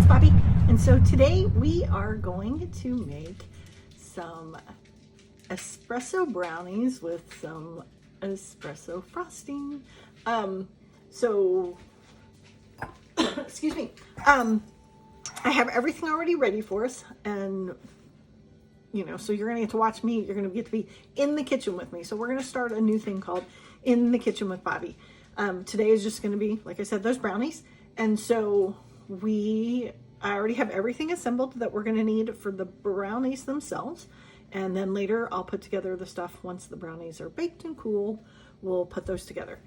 it's Bobbi, and so today we are going to make some espresso brownies with some espresso frosting. Excuse me. I have everything already ready for us, and so you're gonna get to watch me. You're gonna get to be in the kitchen with me. So we're gonna start a new thing called In the Kitchen with Bobbi. Today is just gonna be, like I said, those brownies, and so I already have everything assembled that we're going to need for the brownies themselves. And then later I'll put together the stuff once the brownies are baked and cool. We'll put those together.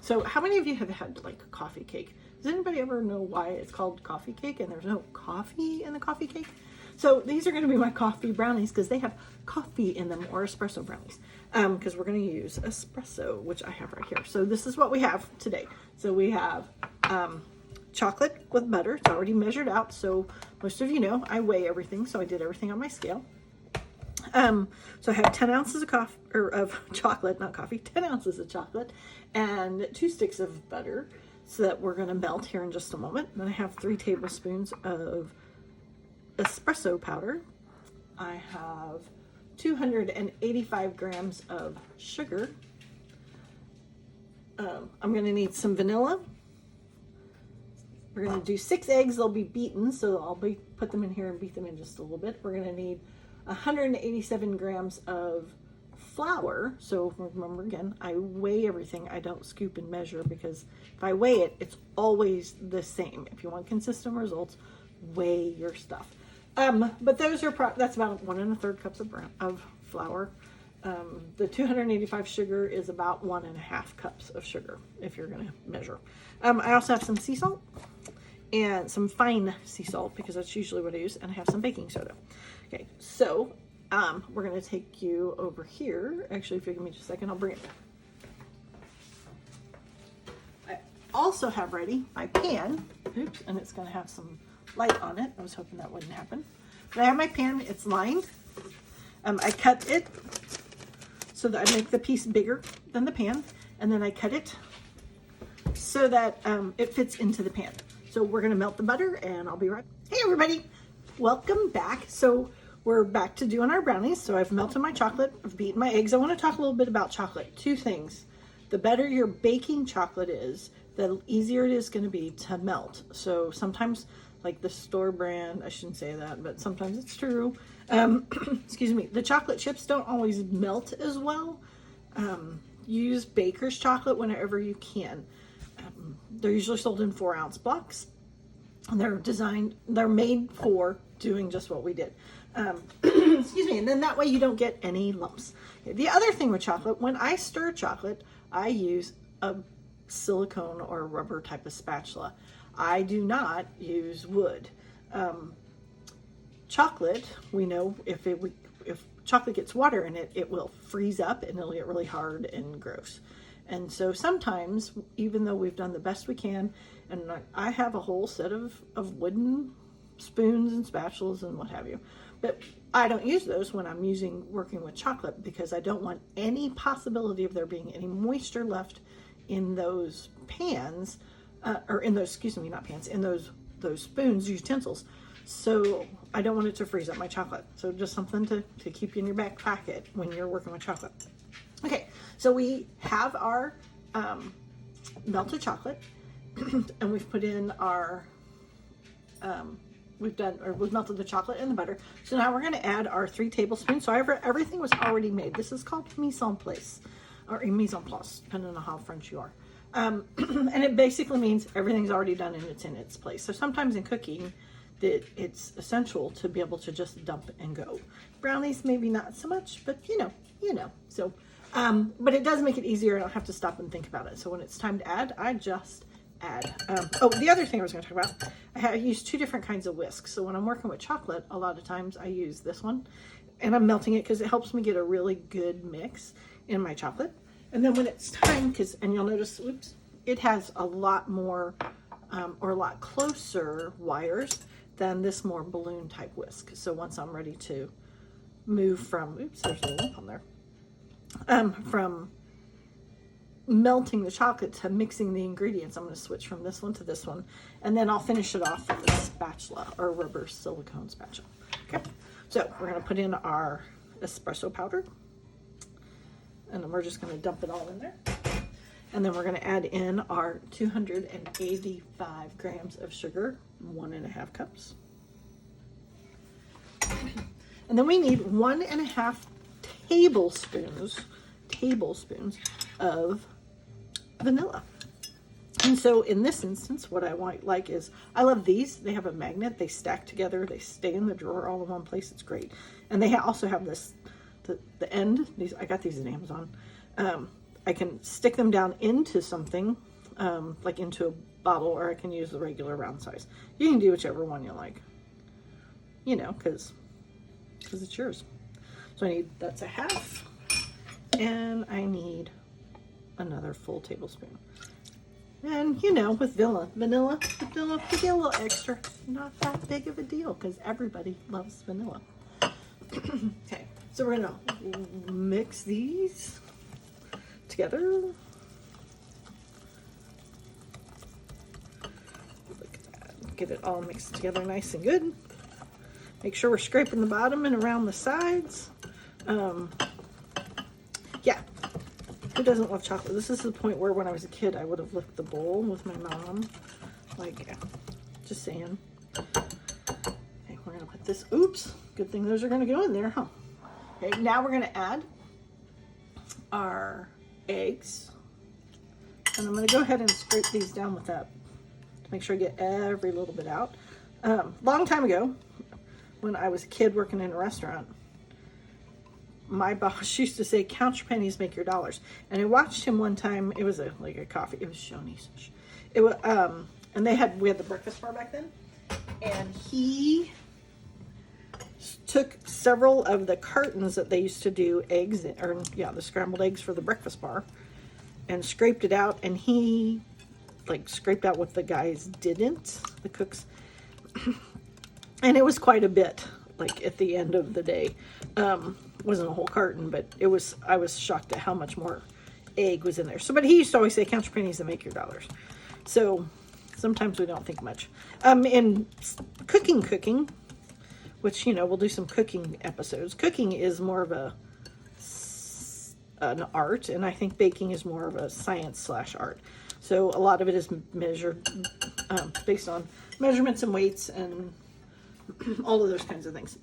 So how many of you have had like coffee cake? Does anybody ever know why it's called coffee cake and there's no coffee in the coffee cake? So these are going to be my coffee brownies because they have coffee in them, or espresso brownies, because we're going to use espresso, which I have right here. So this is what we have today. So we have chocolate with butter. It's already measured out, so most of you know I weigh everything, so I did everything on my scale. So I have 10 ounces of chocolate, not coffee, 10 ounces of chocolate, and 2 sticks of butter, so that we're going to melt here in just a moment. Then I have 3 tablespoons of espresso powder. I have 285 grams of sugar. I'm going to need some vanilla. We're going to do 6 eggs. They'll be beaten, so I'll put them in here and beat them in just a little bit. We're going to need 187 grams of flour. So remember, again, I weigh everything. I don't scoop and measure, because if I weigh it, it's always the same. If you want consistent results, weigh your stuff. But those are that's about 1 1/3 cups of flour. The 285 sugar is about 1 1/2 cups of sugar, if you're going to measure. I also have some sea salt and some fine sea salt, because that's usually what I use, and I have some baking soda. Okay, so we're going to take you over here. Actually, if you give me just a second, I'll bring it. I also have ready my pan. Oops, and it's going to have some light on it. I was hoping that wouldn't happen. But I have my pan. It's lined. I cut it so that I make the piece bigger than the pan, and then I cut it so that it fits into the pan. So we're going to melt the butter, and I'll be right. Hey everybody, welcome back. So we're back to doing our brownies. So I've melted my chocolate, I've beaten my eggs. I want to talk a little bit about chocolate. 2 things. The better your baking chocolate is, the easier it is going to be to melt. So sometimes, like the store brand, I shouldn't say that, but sometimes it's true. Excuse me, the chocolate chips don't always melt as well. Use baker's chocolate whenever you can. They're usually sold in 4-ounce blocks. And they're made for doing just what we did. Excuse me, and then that way you don't get any lumps. The other thing with chocolate, when I stir chocolate, I use a silicone or rubber type of spatula. I do not use wood. Chocolate, we know if chocolate gets water in it, it will freeze up and it'll get really hard and gross. And so sometimes, even though we've done the best we can, and I have a whole set of wooden spoons and spatulas and what have you, but I don't use those when I'm working with chocolate, because I don't want any possibility of there being any moisture left in those pans, or in those, excuse me, not pans, in those spoons, utensils. So I don't want it to freeze up my chocolate. So just something to keep in your back pocket when you're working with chocolate. Okay, so we have our melted chocolate, and we've put in our, we've melted the chocolate and the butter. So now we're going to add our 3 tablespoons. So everything was already made. This is called mise en place, or mise en place, depending on how French you are. And it basically means everything's already done and it's in its place. So sometimes in cooking, it's essential to be able to just dump and go. Brownies, maybe not so much, but you know. So, but it does make it easier. I don't have to stop and think about it. So when it's time to add, I just add. The other thing I was going to talk about, I use 2 different kinds of whisks. So when I'm working with chocolate, a lot of times I use this one, and I'm melting it because it helps me get a really good mix in my chocolate. And then when it's time, and you'll notice, oops, it has a lot more, or a lot closer wires than this more balloon type whisk. So once I'm ready to move from, oops, there's a lump on there, from melting the chocolate to mixing the ingredients, I'm going to switch from this one to this one, and then I'll finish it off with a spatula or rubber silicone spatula. Okay, so we're going to put in our espresso powder, and then we're just going to dump it all in there. And then we're going to add in our 285 grams of sugar, 1.5 cups. And then we need 1.5 tablespoons of vanilla. And so in this instance, what I like is, I love these. They have a magnet. They stack together. They stay in the drawer all in one place. It's great. And they also have this, the end. I got these at Amazon. I can stick them down into something, like into a bottle, or I can use the regular round size. You can do whichever one you like, you know, because it's yours. So that's a half, and I need another full tablespoon. And you know, with vanilla, give you a little extra. Not that big of a deal because everybody loves vanilla. Okay, so we're gonna mix these together. Look at that. Get it all mixed together nice and good. Make sure we're scraping the bottom and around the sides. Yeah, who doesn't love chocolate? This is the point where when I was a kid, I would have licked the bowl with my mom. Like, just saying. Okay, we're gonna put this, oops, good thing those are gonna go in there, huh? Okay, now we're gonna add our eggs. And I'm gonna go ahead and scrape these down with that to make sure I get every little bit out. Long time ago, when I was a kid working in a restaurant, my boss used to say, count your pennies, make your dollars. And I watched him one time. It was like a coffee. It was Shoney's. It was, and we had the breakfast bar back then. And he took several of the cartons that they used to do eggs, the scrambled eggs for the breakfast bar, and scraped it out. And he like scraped out what the guys didn't, the cooks. And it was quite a bit, like at the end of the day. Wasn't a whole carton, but I was shocked at how much more egg was in there. So, but he used to always say, count your pennies and make your dollars. So sometimes we don't think much. In cooking, which, you know, we'll do some cooking episodes. Cooking is more of an art, and I think baking is more of a science/art. So a lot of it is measured based on measurements and weights and all of those kinds of things.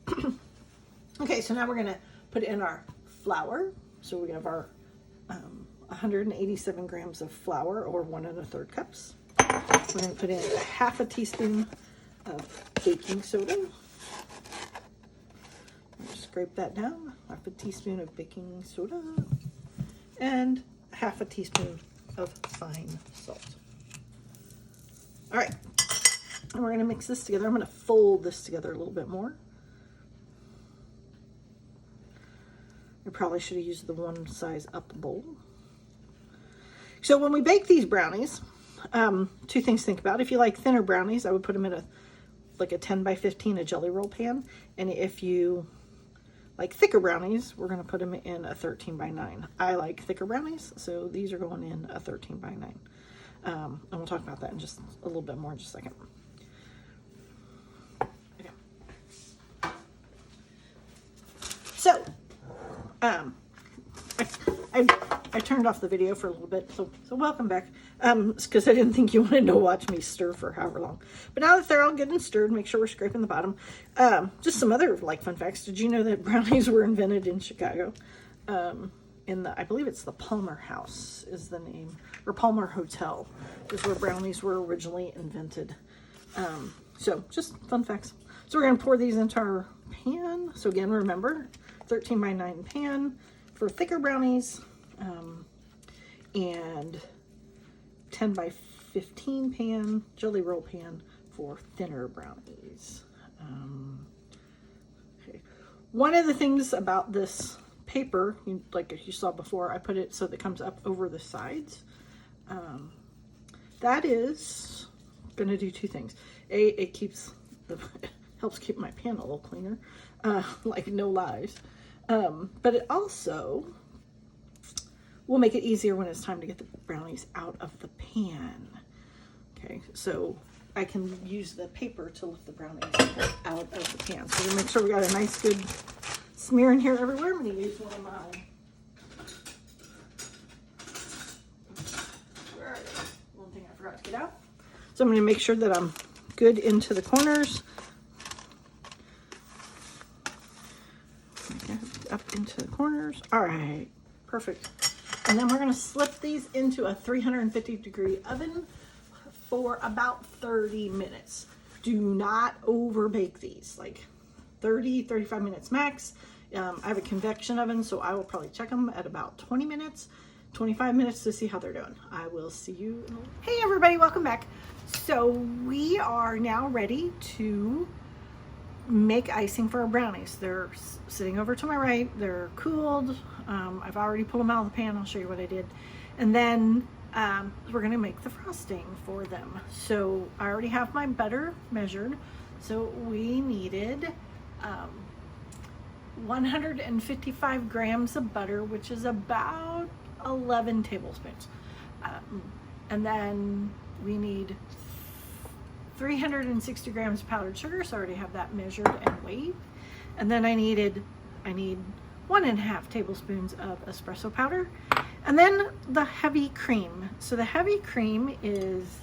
Okay, so now we're gonna put in our flour. So we have our 187 grams of flour, or 1 1/3 cups. We're gonna put in half a teaspoon of baking soda. Just scrape that down. Half a teaspoon of baking soda, and half a teaspoon of fine salt. All right, and we're gonna mix this together. I'm gonna fold this together a little bit more. I probably should have used the one size up bowl. So when we bake these brownies, two things to think about. If you like thinner brownies, I would put them in a 10 by 15, a jelly roll pan. And if you like thicker brownies, we're going to put them in a 13 by 9. I like thicker brownies, so these are going in a 13 by 9. And we'll talk about that in just a little bit more in just a second. Okay. So, I turned off the video for a little bit, so welcome back. Because I didn't think you wanted to watch me stir for however long. But now that they're all getting stirred, make sure we're scraping the bottom. Just some other fun facts. Did you know that brownies were invented in Chicago? I believe it's the Palmer House is the name, or Palmer Hotel is where brownies were originally invented. So just fun facts. So we're gonna pour these into our pan. So again, remember, 13 by 9 pan for thicker brownies, and 10 by 15 pan, jelly roll pan for thinner brownies. Okay. One of the things about this paper, like you saw before, I put it so that it comes up over the sides. That is going to do two things. It helps keep my pan a little cleaner, like no lies. But it also will make it easier when it's time to get the brownies out of the pan. Okay, so I can use the paper to lift the brownies out of the pan. So to make sure we got a nice good smear in here everywhere, I'm going to use one of my, where are they? One thing I forgot to get out. So I'm going to make sure that I'm good into the corners. Up into the corners. All right, perfect. And then we're going to slip these into a 350-degree oven for about 30 minutes. Do not over bake these, like 35 minutes max. I have a convection oven, so I will probably check them at about 20 minutes, 25 minutes to see how they're doing. I will see you. Hey everybody, welcome back. So we are now ready to make icing for our brownies. They're sitting over to my right. They're cooled. I've already pulled them out of the pan. I'll show you what I did. And then we're going to make the frosting for them. So I already have my butter measured. So we needed 155 grams of butter, which is about 11 tablespoons. And then we need 360 grams of powdered sugar, so I already have that measured and weighed. And then I need 1.5 tablespoons of espresso powder. And then the heavy cream. So the heavy cream is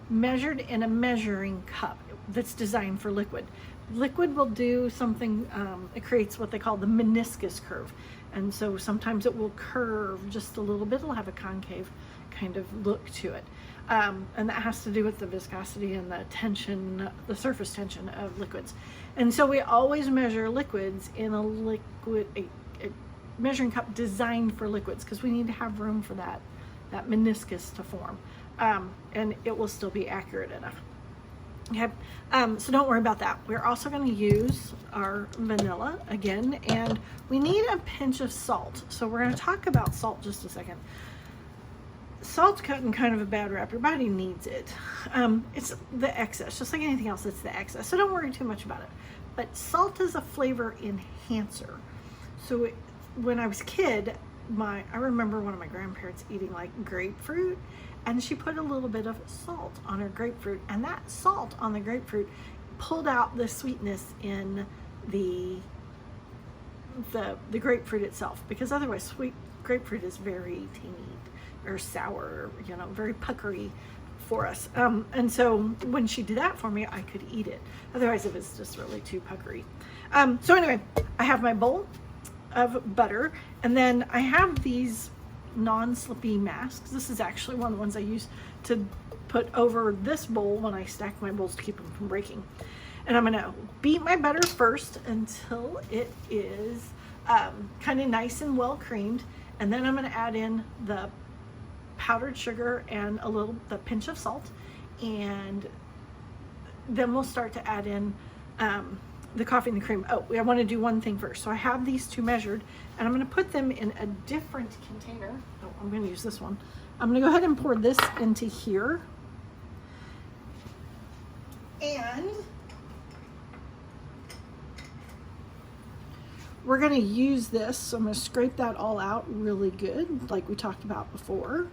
measured in a measuring cup that's designed for liquid. Liquid will do something, it creates what they call the meniscus curve. And so sometimes it will curve just a little bit. It'll have a concave kind of look to it. And that has to do with the viscosity and the tension, the surface tension of liquids. And so we always measure liquids in a measuring cup designed for liquids, because we need to have room for that meniscus to form. And it will still be accurate enough. Okay, so don't worry about that. We're also going to use our vanilla again, and we need a pinch of salt. So we're going to talk about salt just a second. Salt's gotten kind of a bad rap. Your body needs it. It's the excess, just like anything else, it's the excess. So don't worry too much about it. But salt is a flavor enhancer. So when I was a kid, I remember one of my grandparents eating like grapefruit, and she put a little bit of salt on her grapefruit, and that salt on the grapefruit pulled out the sweetness in the grapefruit itself, because otherwise sweet grapefruit is very tangy or sour, you know, very puckery for us. And so when she did that for me, I could eat it. Otherwise it was just really too puckery. So anyway, I have my bowl of butter, and then I have these non-slippy masks. This is actually one of the ones I use to put over this bowl when I stack my bowls to keep them from breaking. And I'm gonna beat my butter first until it is kind of nice and well creamed, and then I'm gonna add in the powdered sugar and the pinch of salt, and then we'll start to add in the coffee and the cream. Oh, I want to do one thing first. So I have these two measured, and I'm going to put them in a different container. Oh, I'm going to use this one. I'm going to go ahead and pour this into here, and we're going to use this. So I'm going to scrape that all out really good, like we talked about before.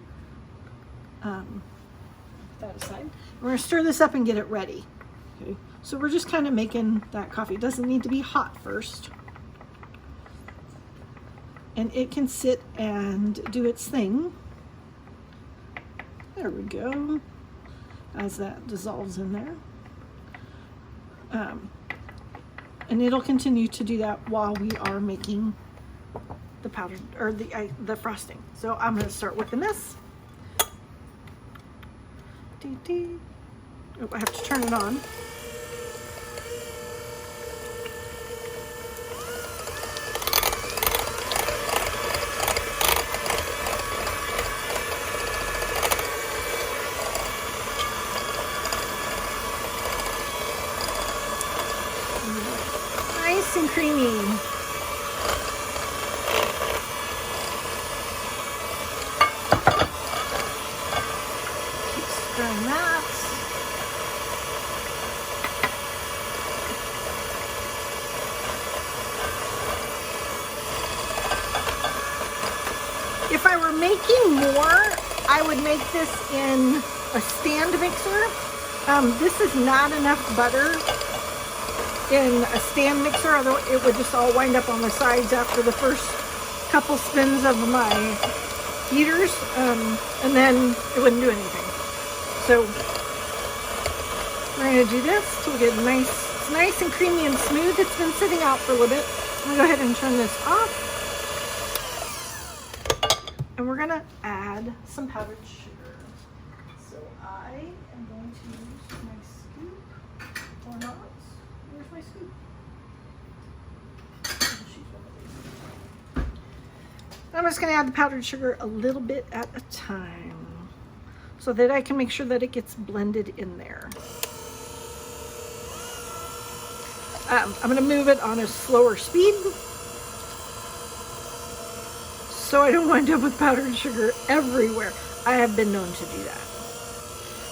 That aside, we're going to stir this up and get it ready. Okay, so we're just kind of making that coffee. It doesn't need to be hot first, and it can sit and do its thing. There we go, as that dissolves in there. And it'll continue to do that while we are making the powdered, or the frosting. So I'm going to start whipping this. Oh, I have to turn it on. Nice and creamy. Stirring that. If I making more, I would make this in a stand mixer. This is not enough butter in a stand mixer, although it would just all wind up on the sides after the first couple spins of my heaters, and then it wouldn't do anything. So we're going to do this till we get it's nice and creamy and smooth. It's been sitting out for a little bit. I'm going to go ahead and turn this off. And we're going to add some powdered sugar. So I am going to use my scoop, or not. Where's my scoop? I'm just going to add the powdered sugar a little bit at a time so that I can make sure that it gets blended in there. I'm going to move it on a slower speed so I don't wind up with powdered sugar everywhere. I have been known to do that.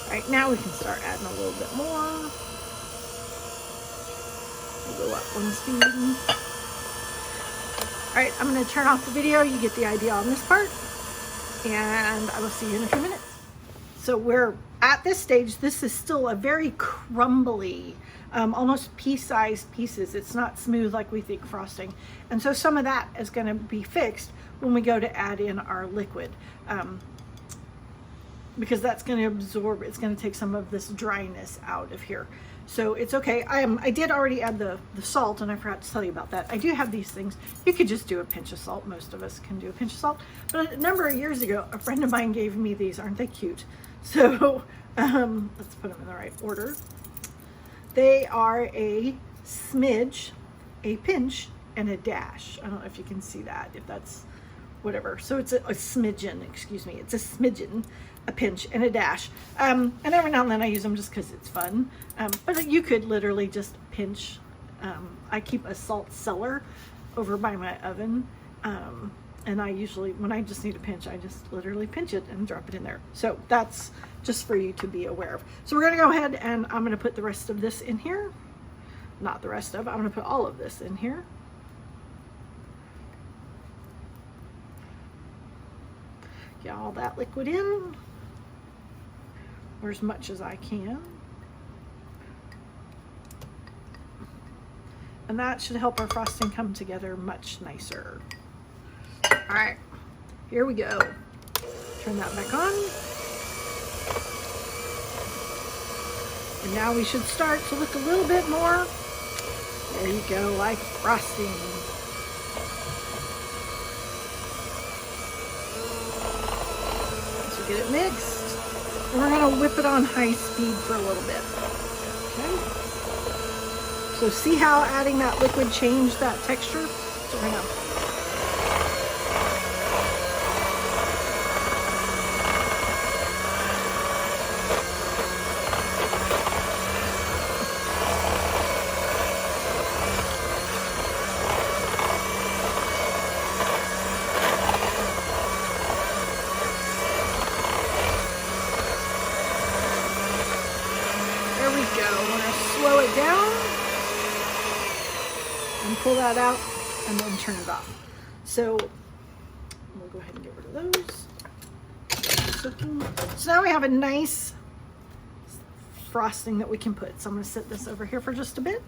All right, now we can start adding a little bit more. We'll go up one speed. All right, I'm going to turn off the video. You get the idea on this part, and I will see you in a few minutes. So we're at this stage. This is still a very crumbly, almost pea-sized pieces. It's not smooth like we think frosting. And so some of that is going to be fixed when we go to add in our liquid, because that's going to absorb, it's going to take some of this dryness out of here. So it's okay. I did already add the salt, and I forgot to tell you about that. I do have these things. You could just do a pinch of salt. Most of us can do a pinch of salt. But a number of years ago, a friend of mine gave me these. Aren't they cute? So let's put them in the right order. They are a smidge, a pinch, and a dash. I don't know if you can see that, if that's whatever. So it's a smidgen, excuse me. It's a smidgen, a pinch, and a dash. And every now and then I use them just because it's fun. But you could literally just pinch. I keep a salt cellar over by my oven. And I usually, when I just need a pinch, I just literally pinch it and drop it in there. So that's just for you to be aware of. So we're going to go ahead and I'm going to put the rest of this in here. Not the rest of, I'm going to put all of this in here. Get all that liquid in, or as much as I can. And that should help our frosting come together much nicer. All right, here we go. Turn that back on. And now we should start to look a little bit more, there you go, like frosting. So get it mixed. And we're gonna whip it on high speed for a little bit. Okay. So see how adding that liquid changed that texture? So we're gonna slow it down and pull that out and then turn it off. So we'll go ahead and get rid of those. So now we have a nice frosting that we can put. So I'm going to set this over here for just a bit.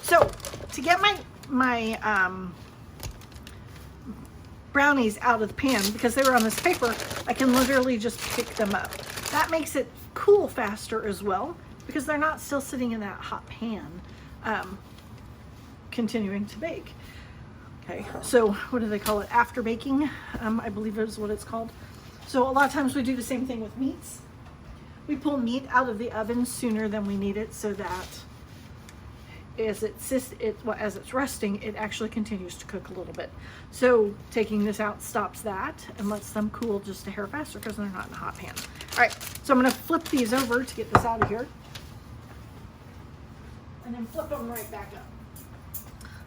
So to get my brownies out of the pan, because they were on this paper, I can literally just pick them up. That makes it cool faster as well, because they're not still sitting in that hot pan continuing to bake. Okay, so what do they call it? After baking, I believe is what it's called. So a lot of times we do the same thing with meats. We pull meat out of the oven sooner than we need it, so that as it's resting, it actually continues to cook a little bit. So taking this out stops that and lets them cool just a hair faster because they're not in a hot pan. All right, so I'm going to flip these over to get this out of here, and then flip them right back up.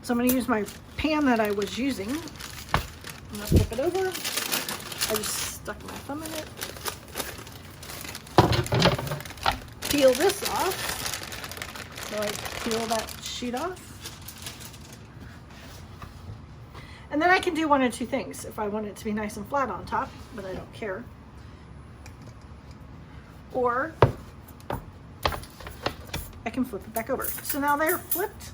So I'm going to use my pan that I was using. I'm going to flip it over. I just stuck my thumb in it. peel this off. So I peel that sheet off. And then I can do one of two things if I want it to be nice and flat on top, but I don't care. Or I can flip it back over. So now they're flipped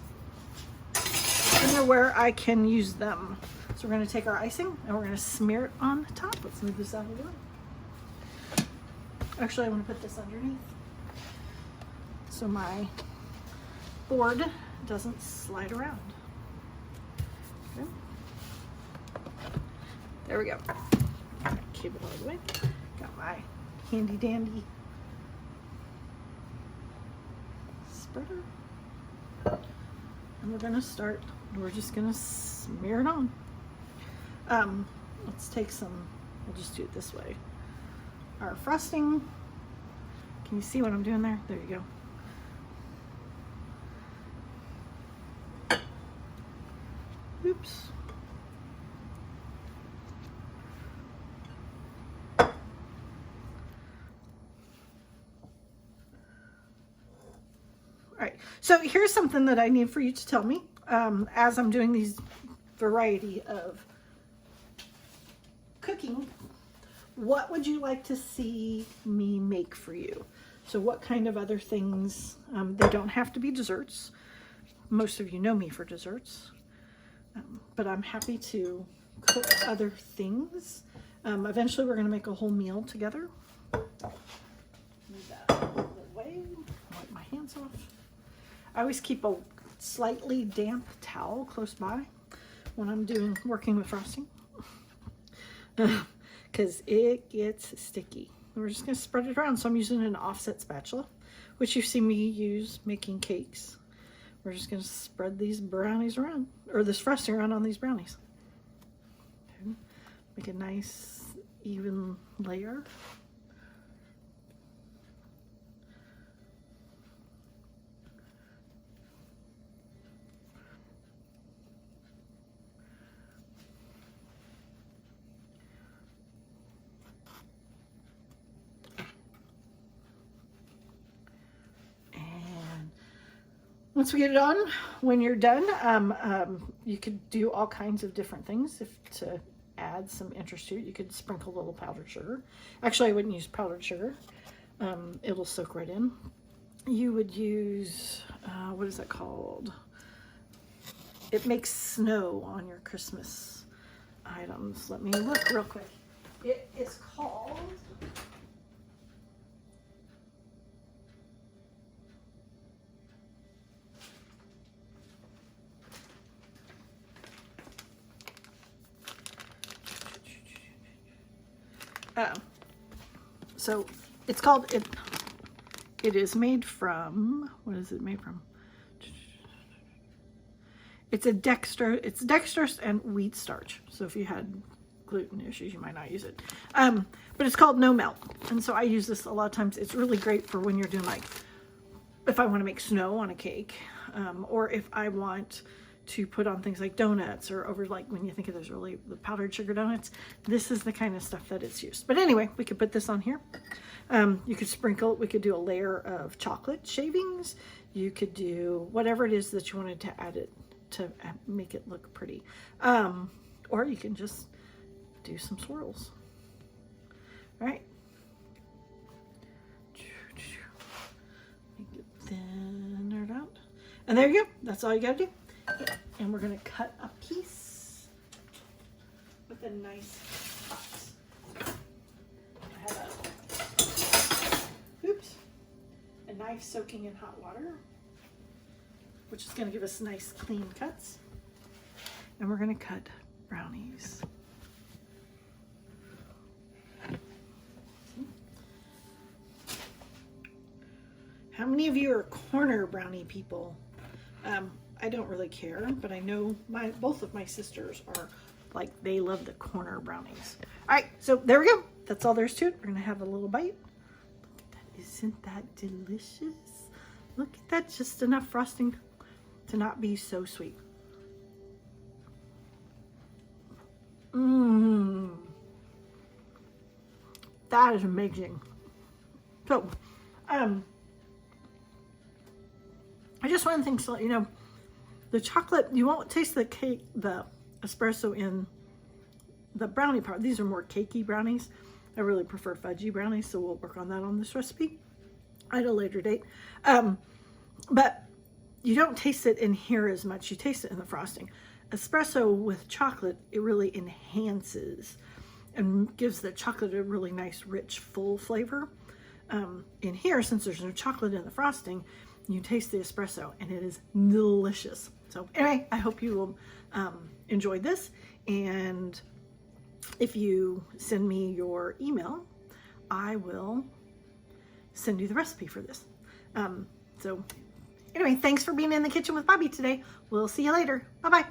and they're where I can use them. So we're going to take our icing and we're going to smear it on top. Let's move this out of the way. Actually, I want to put this underneath so my board doesn't slide around. Okay. There we go. Keep it all the way. Got my handy dandy spreader. And we're gonna start, we're just gonna smear it on. Let's take some, we'll just do it this way. Our frosting. Can you see what I'm doing there? There you go. Oops. Right, so here's something that I need for you to tell me as I'm doing these variety of cooking. What would you like to see me make for you? So what kind of other things? They don't have to be desserts. Most of you know me for desserts, but I'm happy to cook other things. Eventually we're going to make a whole meal together. Move that out of the way. Wipe my hands off. I always keep a slightly damp towel close by when I'm working with frosting because it gets sticky. We're just going to spread it around. So I'm using an offset spatula, which you see me use making cakes. We're just going to spread these brownies around, or this frosting around on these brownies. Okay. Make a nice even layer. Once we get it on, when you're done, you could do all kinds of different things to add some interest to it. You could sprinkle a little powdered sugar. Actually, I wouldn't use powdered sugar. It'll soak right in. You would use, what is that called? It makes snow on your Christmas items. Let me look real quick. It is called... so it's called, it is made from, what is it made from? It's dextrose and wheat starch. So if you had gluten issues, you might not use it. But it's called No Melt. And so I use this a lot of times. It's really great for when you're doing, like, if I want to make snow on a cake, or if I want to put on things like donuts, or over, like, when you think of those really the powdered sugar donuts, this is the kind of stuff that it's used. But anyway, we could put this on here. You could sprinkle it. We could do a layer of chocolate shavings. You could do whatever it is that you wanted to add it to make it look pretty. Or you can just do some swirls. All right. Make it thinner out. And there you go. That's all you gotta do. And we're going to cut a piece with a nice cut. I have a knife soaking in hot water, which is going to give us nice clean cuts. And we're going to cut brownies. How many of you are corner brownie people? I don't really care, but I know both of my sisters are like, they love the corner brownies. All right, so there we go. That's all there is to it. We're gonna have a little bite. Look at that. Isn't that delicious? Look at that, just enough frosting to not be so sweet. That is amazing. So, I just want things to let you know, the chocolate, you won't taste the cake, the espresso in the brownie part. These are more cakey brownies. I really prefer fudgy brownies, so we'll work on that on this recipe at a later date. But you don't taste it in here as much. You taste it in the frosting. Espresso with chocolate, it really enhances and gives the chocolate a really nice, rich, full flavor. In here, since there's no chocolate in the frosting, you taste the espresso and it is delicious. So anyway, I hope you will enjoy this. And if you send me your email, I will send you the recipe for this. So anyway, thanks for being in the kitchen with Bobbi today. We'll see you later. Bye-bye.